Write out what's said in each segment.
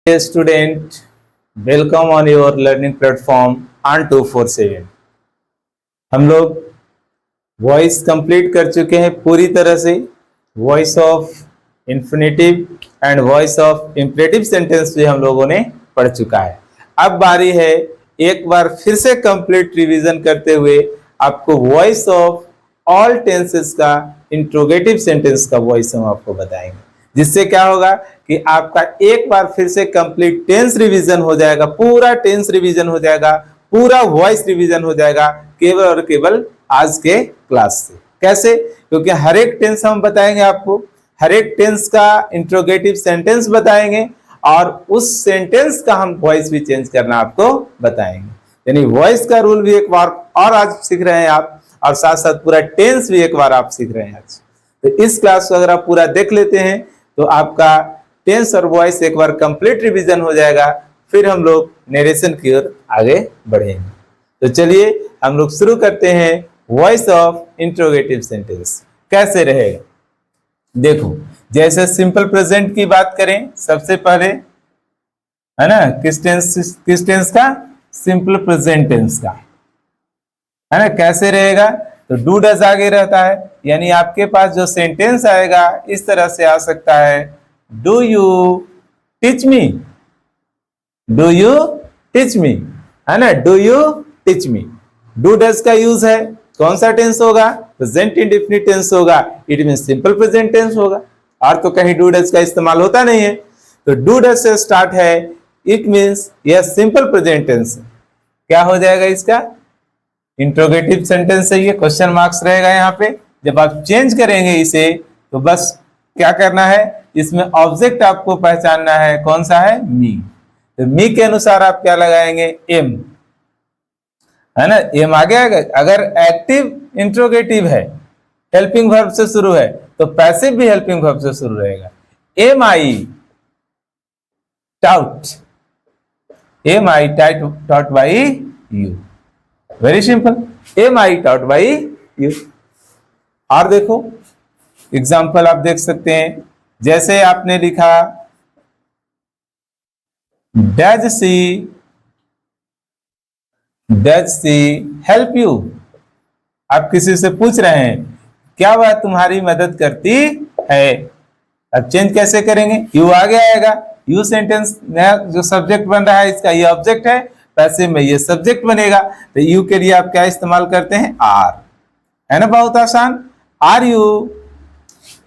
Dear student, welcome on your learning platform on 247। हम लोग voice complete कर चुके हैं पूरी तरह से। Voice of infinitive and voice of imperative sentence भी हम लोगों ने पढ़ चुका है। अब बारी है एक बार फिर से कंप्लीट रिवीजन करते हुए आपको वॉइस ऑफ ऑल टेंसेस का इंट्रोगेटिव सेंटेंस का वॉइस हम आपको बताएंगे, जिससे क्या होगा कि आपका एक बार फिर से कंप्लीट टेंस रिवीजन हो जाएगा, पूरा टेंस रिवीजन हो जाएगा, पूरा वॉइस रिवीजन हो जाएगा केवल और केवल आज के क्लास से। कैसे? क्योंकि हर एक टेंस हम बताएंगे आपको, हर एक टेंस का इंट्रोगेटिव सेंटेंस बताएंगे और उस सेंटेंस का हम वॉइस भी चेंज करना आपको बताएंगे। यानी वॉइस का रूल भी एक बार और आज सीख रहे हैं आप, और साथ साथ पूरा टेंस भी एक बार आप सीख रहे हैं आज। तो इस क्लास को अगर आप पूरा देख लेते हैं तो आपका टेंस और वॉइस एक बार कंप्लीट रिवीजन हो जाएगा। फिर हम लोग नरेशन की ओर आगे बढ़ेंगे। तो चलिए हम लोग शुरू करते हैं वॉइस ऑफ इंट्रोगेटिव सेंटेंस। कैसे रहेगा देखो, जैसे सिंपल प्रेजेंट की बात करें सबसे पहले, है ना, किस टेंस का? सिंपल प्रेजेंट टेंस का, है ना। कैसे रहेगा? तो डू डज आगे रहता है, यानी आपके पास जो सेंटेंस आएगा इस तरह से आ सकता है, do you teach me, do you teach me, है ना, do you teach me. Do does का यूज है, कौन सा टेंस होगा? प्रेजेंट इंडेफिनिट टेंस होगा, it mean simple present tense होगा, और तो कहीं डू डज का इस्तेमाल होता नहीं है। तो डू डज से स्टार्ट है, इट मीन्स यह सिंपल प्रेजेंट टेंस है। क्या हो जाएगा इसका? इंट्रोगेटिव सेंटेंस है, ये क्वेश्चन मार्क्स रहेगा यहाँ पे। जब आप चेंज करेंगे इसे तो बस क्या करना है, इसमें ऑब्जेक्ट आपको पहचानना है, कौन सा है? मी। तो मी के अनुसार आप क्या लगाएंगे? एम, है ना, एम आ गया। अगर एक्टिव इंट्रोगेटिव है, हेल्पिंग वर्ब से शुरू है, तो पैसिव भी हेल्पिंग वर्ब से शुरू रहेगा। Am I taught, am I taught by you, very simple, am I taught by you. और देखो एग्जाम्पल आप देख सकते हैं, जैसे आपने लिखा डज सी हेल्प यू। आप किसी से पूछ रहे हैं क्या वह तुम्हारी मदद करती है। अब चेंज कैसे करेंगे? यू आगे आएगा, यू सेंटेंस नया जो सब्जेक्ट बन रहा है इसका ये ऑब्जेक्ट है, पैसिव में ये सब्जेक्ट बनेगा। तो यू के लिए आप क्या इस्तेमाल करते हैं? आर, है ना, बहुत आसान। Are you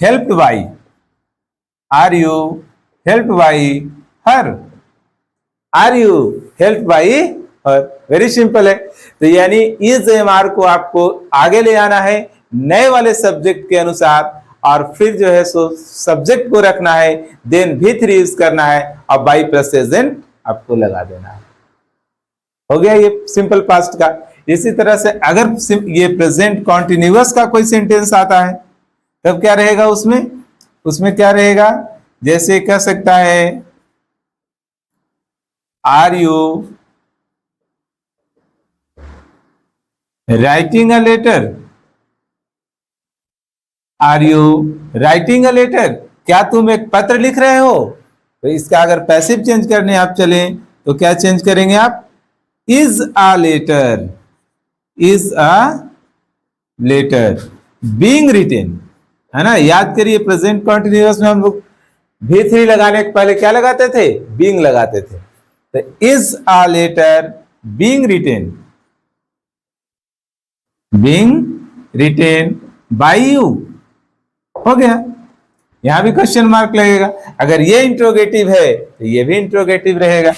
helped by, are you helped by her, are you helped by her, very simple है। तो यानी इस एमआर को आपको आगे ले आना है नए वाले सब्जेक्ट के अनुसार, और फिर जो है सो सब्जेक्ट को रखना है, देन V3 यूज करना है और बाई प्लस एजेंट आपको लगा देना है। हो गया ये सिंपल पास्ट का। इसी तरह से अगर ये प्रेजेंट कॉन्टिन्यूअस का कोई सेंटेंस आता है तब क्या रहेगा उसमें क्या रहेगा? जैसे कह सकता है are you writing a letter, are you writing a letter, क्या तुम एक पत्र लिख रहे हो? तो इसका अगर पैसिव चेंज करने आप चले तो क्या चेंज करेंगे आप? Is a letter, is a letter being written, है ना। याद करिए प्रेजेंट कॉन्टिन्यूअस में हम लोग V3 लगाने के पहले क्या लगाते थे? बीइंग लगाते थे। तो is a letter being written, being written by you, हो गया। यहां भी क्वेश्चन मार्क लगेगा। अगर ये इंट्रोगेटिव है तो ये भी इंट्रोगेटिव रहेगा,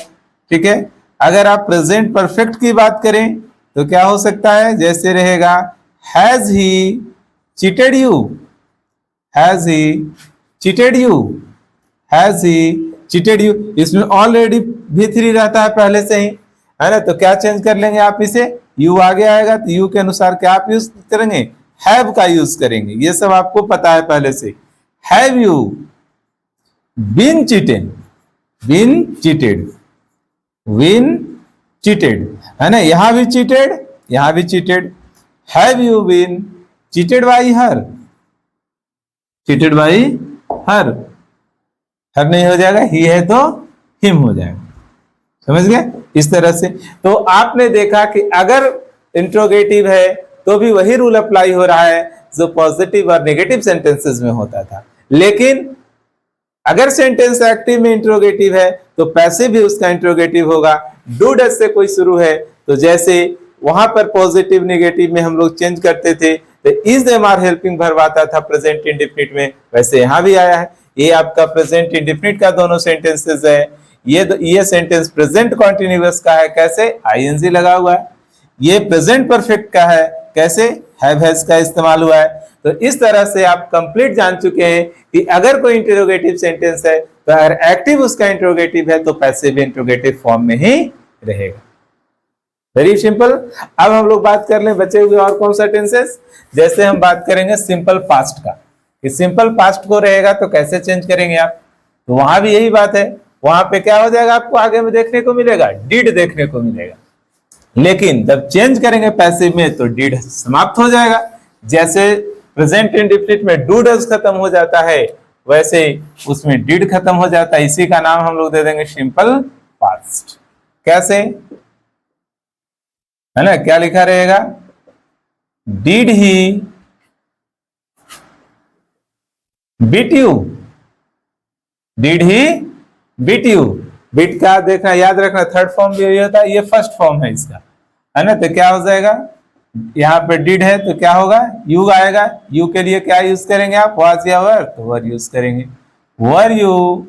ठीक है। अगर आप प्रेजेंट परफेक्ट की बात करें तो क्या हो सकता है? जैसे रहेगा has he cheated you, has he cheated you, has he cheated you. इसमें ऑलरेडी V3 रहता है पहले से ही, है ना। तो क्या चेंज कर लेंगे आप इसे? यू आगे आएगा तो यू के अनुसार क्या आप यूज करेंगे? हैव का यूज करेंगे। ये सब आपको पता है पहले से। Have you been cheated, been cheated, been cheated, है ना। यहां भी चीटेड, यहां भी cheated. Have you been cheated by her, cheated by her, her नहीं हो जाएगा, ही है तो हिम हो जाएगा। समझ गए? इस तरह से तो आपने देखा कि अगर इंट्रोगेटिव है तो भी वही रूल अप्लाई हो रहा है जो पॉजिटिव और नेगेटिव सेंटेंसेस में होता था, लेकिन अगर सेंटेंस एक्टिव में इंट्रोगेटिव है तो पैसिव भी उसका इंट्रोगेटिव होगा। डू डज से कोई शुरू है तो जैसे वहां पर पॉजिटिव नेगेटिव में हम लोग चेंज करते थे तो is them are helping verb आता था प्रेजेंट इंडेफिनिट में, वैसे यहां भी आया है। ये आपका प्रेजेंट इंडेफिनिट का दोनों सेंटेंसेस है। ये सेंटेंस प्रेजेंट कॉन्टिन्यूअस का है, कैसे? आईएनजी लगा हुआ है। ये प्रेजेंट परफेक्ट का है, कैसे? हैव हैज का इस्तेमाल हुआ है। तो इस तरह से आप कंप्लीट जान चुके हैं कि अगर कोई इंटरोगेटिव सेंटेंस है तो अगर एक्टिव उसका इंटरोगेटिव है तो पैसिव इंटरोगेटिव फॉर्म में ही रहेगा। Very simple. अब हम लोग बात कर लें बचे हुए और कौन सा टेंसेस। जैसे हम बात करेंगे सिंपल पास्ट का, कि सिंपल पास्ट को रहेगा तो कैसे चेंज करेंगे आप, तो वहां भी यही बात है। वहां पे क्या हो जाएगा, आपको आगे में देखने को मिलेगा डिड देखने को मिलेगा, लेकिन जब चेंज करेंगे पैसिव में तो डिड समाप्त हो जाएगा। जैसे प्रेजेंट इंडेफिनिट में डू डज खत्म हो जाता है वैसे उसमें डिड खत्म हो जाता है। इसी का नाम हम लोग दे देंगे सिंपल पास्ट। कैसे है ना, क्या लिखा रहेगा? Did he beat you, did he beat you. Beat का देखना याद रखना थर्ड फॉर्म भी यही होता है, ये फर्स्ट फॉर्म है इसका, है ना। तो क्या हो जाएगा, यहाँ पे डिड है तो क्या होगा, यू आएगा। यू के लिए क्या यूज करेंगे आप, वाज या वर, तो वर यूज करेंगे। Were you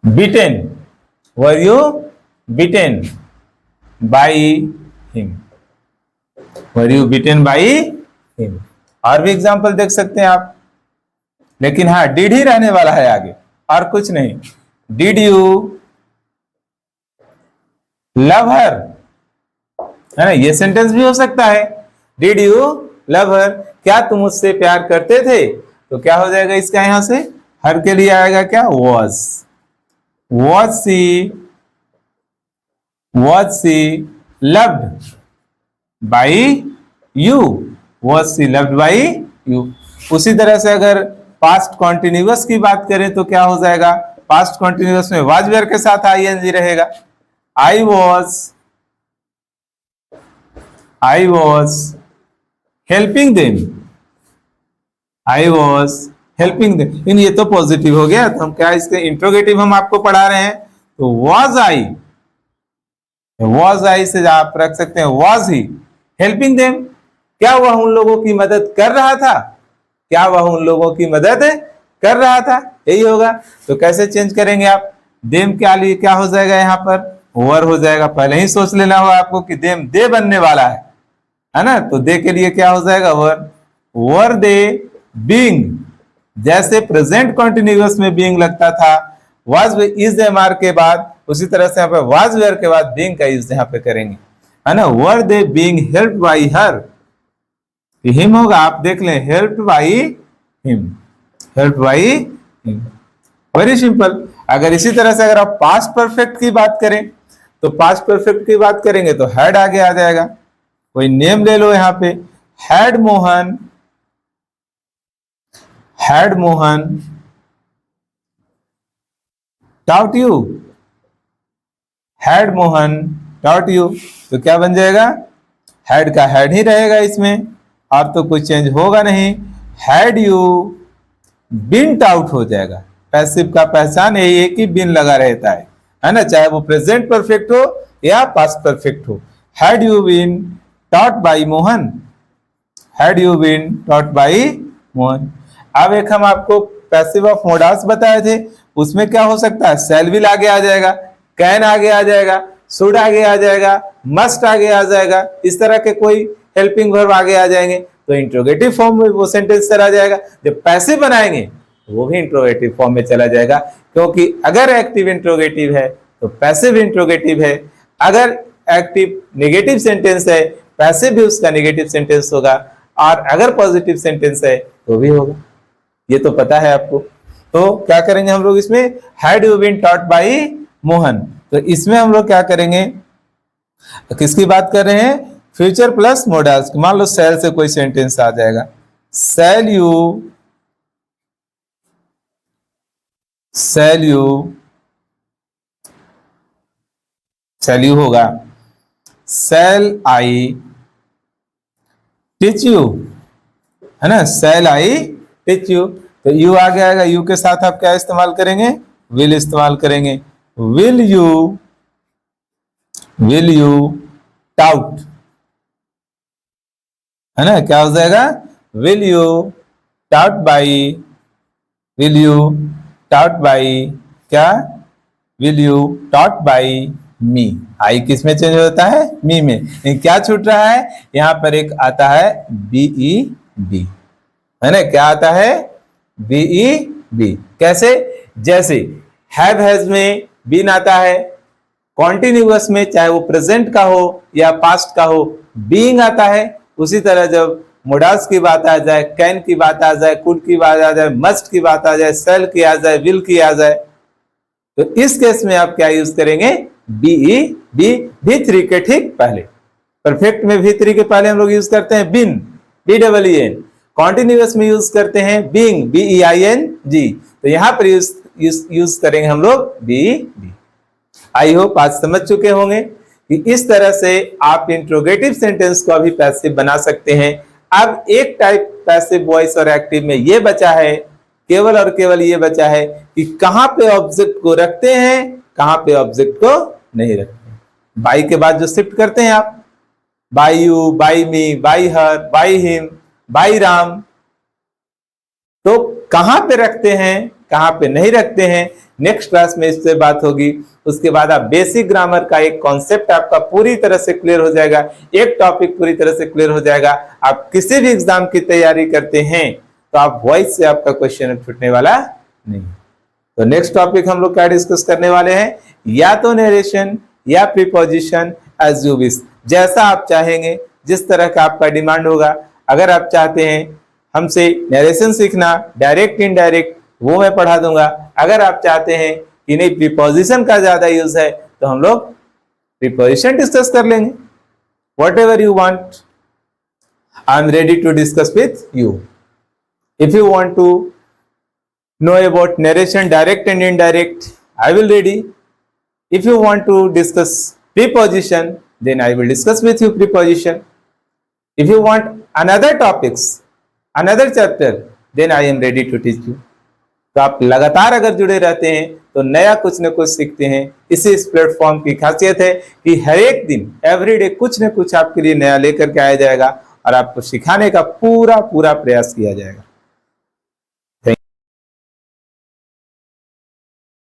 beaten, were you beaten by him, were you beaten by him. और भी एग्जांपल देख सकते हैं आप, लेकिन हाँ डिड ही रहने वाला है आगे और कुछ नहीं। डिड यू लव हर, है ना, ये सेंटेंस भी हो सकता है। डिड यू लव हर, क्या तुम उससे प्यार करते थे, तो क्या हो जाएगा इसका, यहां से हर के लिए आएगा क्या, was she loved by you, was she loved by you। उसी तरह से अगर पास्ट कॉन्टिन्यूअस की बात करें तो क्या हो जाएगा, पास्ट कॉन्टिन्यूअस में वाज वेयर के साथ आईएनजी रहेगा। आई was helping them, I was helping them। इन ये तो पॉजिटिव हो गया, तो हम क्या इसके इंट्रोगेटिव हम आपको पढ़ा रहे हैं, तो was I से आप रख सकते हैं was he helping them, क्या वह उन लोगों की मदद कर रहा था, क्या वह उन लोगों की मदद कर रहा था, यही होगा। तो कैसे चेंज करेंगे आप, देम क्या लिए क्या हो जाएगा, यहाँ पर वर हो जाएगा। पहले ही सोच लेना होगा आपको कि देम दे बनने वाला है ना, तो दे के लिए क्या हो जाएगा, वर दे बीइंग। जैसे प्रेजेंट कॉन्टिन्यूअस में बीइंग लगता था वाज इज एम आर के बाद, उसी तरह से यहाँ पे वाज वेयर के बाद बीइंग का यूज यहाँ पे करेंगे, है ना। Were they being helped by her, him होगा, आप देख लें helped by him, helped by him. Very simple. अगर इसी तरह से अगर आप पास्ट परफेक्ट की बात करें तो पास्ट परफेक्ट की बात करेंगे तो हैड आगे आ जाएगा। कोई नेम ले लो यहाँ पे, had Mohan taught you, had Mohan taught you, तो क्या बन जाएगा, हैड का हैड ही रहेगा इसमें और तो कुछ चेंज होगा नहीं। हैड यू बीन टाउट हो जाएगा। पैसिव का पहचान यही है कि बीन लगा रहता है ना, चाहे वो प्रेजेंट परफेक्ट हो या पास्ट परफेक्ट हो। Had you been taught by Mohan, had you been taught by Mohan. अब एक हम आपको पैसिव ऑफ मोडास बताए थे, उसमें क्या हो सकता है, शैल विल आगे आ जाएगा, कैन आगे आ जाएगा, शुड आगे आ जाएगा, मस्ट आगे आ जाएगा, इस तरह के कोई हेल्पिंग वर्ब आगे आ जाएंगे तो इंट्रोगेटिव फॉर्म में वो सेंटेंस चला जाएगा। जब पैसिव बनाएंगे वो भी इंट्रोगेटिव फॉर्म में चला जाएगा, क्योंकि अगर एक्टिव इंट्रोगेटिव है तो पैसिव इंट्रोगेटिव है, अगर एक्टिव नेगेटिव सेंटेंस है पैसिव भी उसका नेगेटिव सेंटेंस होगा, और अगर पॉजिटिव सेंटेंस है तो भी होगा। ये तो पता है आपको। तो क्या करेंगे हम लोग इसमें, had you been taught by Mohan, तो इसमें हम लोग क्या करेंगे, किसकी बात कर रहे हैं, फ्यूचर प्लस मोडाल्स। मान लो सेल से कोई सेंटेंस आ जाएगा, सेल यू shall you होगा shall I teach you, है ना, shall I teach you। तो you आगे आएगा, you के साथ आप क्या इस्तेमाल करेंगे, will इस्तेमाल करेंगे। will you tout, है ना, क्या हो जाएगा, will you tout by क्या, will you taught by me। आई किस में चेंज होता है, मी में। लेकिन क्या छूट रहा है, यहां पर एक आता है बी, है ना, क्या आता है, बी। कैसे, जैसे हैव हैज में बीन आता है, कॉन्टिन्यूअस में चाहे वो प्रेजेंट का हो या पास्ट का हो बीइंग आता है। उसी तरह जब मोडास की बात आ जाए, कैन की बात आ जाए, कुड की बात आ जाए, मस्ट की बात आ जाए, सेल की आ जाए, विल की आ जाए, तो इस केस में आप क्या यूज करेंगे, V3 के ठीक पहले। परफेक्ट में V3 के पहले हम लोग यूज करते हैं बिन, BEEN। कॉन्टिन्यूअस में यूज करते हैं बीइंग, BEING। तो यहां पर यूज करेंगे हम लोग बी। आई होप आज समझ चुके होंगे कि इस तरह से आप इंट्रोगेटिव सेंटेंस को अभी पैसिव बना सकते हैं। अब एक टाइप पैसिव वॉइस और एक्टिव में ये बचा है, केवल और केवल ये बचा है कि कहां पे ऑब्जेक्ट को रखते हैं, कहां पे ऑब्जेक्ट को नहीं रखते। बाई के बाद जो शिफ्ट करते हैं आप, by you, by me, by her, by him, by Ram, तो कहां पे रखते हैं, कहां पे नहीं रखते हैं, नेक्स्ट क्लास में इससे बात होगी। उसके बाद आप बेसिक ग्रामर का एक कॉन्सेप्ट आपका पूरी तरह से क्लियर हो जाएगा, एक टॉपिक पूरी तरह से क्लियर हो जाएगा। आप किसी भी एग्जाम की तैयारी करते हैं तो आप वॉइस से आपका क्वेश्चन छूटने वाला नहीं। तो नेक्स्ट टॉपिक हम लोग क्या डिस्कस करने वाले हैं, या तो नरेशन या प्रीपोजिशन, एज यू विश, जैसा आप चाहेंगे, जिस तरह का आपका डिमांड होगा। अगर आप चाहते हैं हमसे नरेशन सीखना, डायरेक्ट इनडायरेक्ट, वो मैं पढ़ा दूंगा। अगर आप चाहते हैं कि नहीं प्रीपोजिशन का ज्यादा यूज है तो हम लोग प्रीपोजिशन डिस्कस कर लेंगे। Whatever you want, I am ready to discuss with you. If you want to know about narration, direct and indirect, I will ready. If you want to discuss preposition, then I will discuss with you preposition. If you want another topics, another chapter, then I am ready to teach you. तो आप लगातार अगर जुड़े रहते हैं तो नया कुछ न कुछ सीखते हैं। इस प्लेटफॉर्म की खासियत है कि हर एक दिन, एवरीडे कुछ न कुछ आपके लिए नया लेकर के आया जाएगा और आपको सिखाने का पूरा प्रयास किया जाएगा।